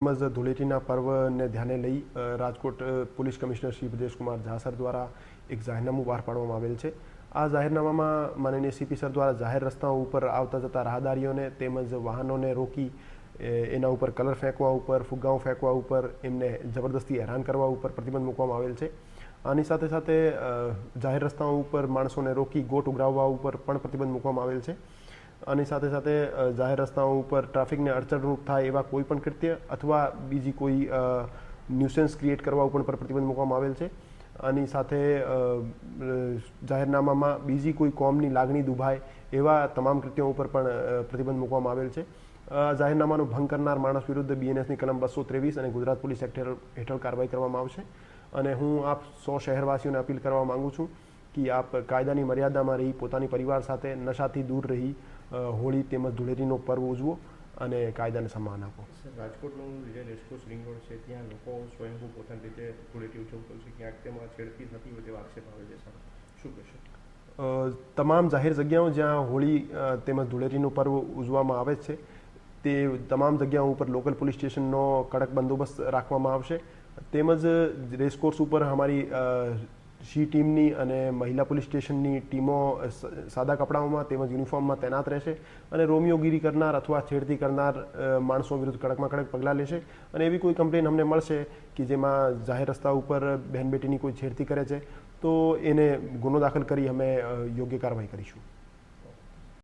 તેમજ ધૂળેટીના પર્વને ધ્યાને લઈ Rajkot police commissioner Shri Brajeshkumar Jha sir દ્વારા એક જાહેરનામું બહાર પાડવામાં આવેલ છે। આ જાહેરનામામાં માનનીય સીપી સર દ્વારા જાહેર રસ્તાઓ ઉપર આવતા જતા રાહદારીઓને તેમજ વાહનોને રોકી એના ઉપર કલર ફેંકવા ઉપર, ફુગ્ગાઓ ફેંકવા ઉપર, એમને જબરદસ્તી હેરાન કરવા ઉપર પ્રતિબંધ મૂકવામાં આવેલ છે। આની સાથે સાથે જાહેર રસ્તાઓ ઉપર માણસોને રોકી ગોટ ઉઘરાવવા ઉપર પણ પ્રતિબંધ મૂકવામાં આવેલ છે। આની સાથે સાથે જાહેર રસ્તાઓ ઉપર ટ્રાફિકને અડચણરૂપ થાય એવા કોઈ પણ કૃત્ય અથવા બીજી કોઈ ન્યુસન્સ ક્રિએટ કરવા ઉપર પણ પ્રતિબંધ મૂકવામાં આવેલ છે। આની સાથે જાહેરનામામાં બીજી કોઈ કોમની લાગણી દુભાય એવા તમામ કૃત્યો ઉપર પણ પ્રતિબંધ મૂકવામાં આવેલ છે। જાહેરનામાનો ભંગ કરનાર માણસ વિરુદ્ધ BNSની કલમ 223 અને ગુજરાત પોલીસ એક્ટ હેઠળ કાર્યવાહી કરવામાં આવશે। અને હું આપ 100 શહેરવાસીઓને અપીલ કરવા માંગુ છું કે આપ કાયદાની મર્યાદામાં રહી પોતાની પરિવાર સાથે નશાથી દૂર રહી હોળી તેમજ ધૂળેટીનો પર્વ ઉજવો અને કાયદાને સન્માન આપો। રાજકોટનું જે રેસકોર્સ રિંગ રોડ છે ત્યાં લોકો સ્વયંભૂ પોતાની રીતે ધૂળેટી ઉજવતો છે, ક્યાંક તેમાં છેડતી થતી હોય તેવા આક્ષેપ આવે છે, શું કહેશો? તમામ જાહેર જગ્યાઓ જ્યાં હોળી તેમજ ધૂળેટીનો પર્વ ઉજવવામાં આવે છે તે તમામ જગ્યાઓ ઉપર લોકલ પોલીસ સ્ટેશનનો કડક બંદોબસ્ત રાખવામાં આવશે। તેમજ રેસકોર્સ ઉપર અમારી સી ટીમની અને મહિલા પોલીસ સ્ટેશનની ટીમો સાદા કપડાઓમાં તેમજ યુનિફોર્મમાં તૈનાત રહેશે અને રોમિયોગીરી કરનાર અથવા છેડતી કરનાર માણસો વિરુદ્ધ કડકમાં કડક પગલાં લેશે। અને એવી કોઈ કમ્પ્લેન અમને મળશે કે જેમાં જાહેર રસ્તા ઉપર બહેન બેટીની કોઈ છેડતી કરે છે તો એને ગુનો દાખલ કરી અમે યોગ્ય કાર્યવાહી કરીશું।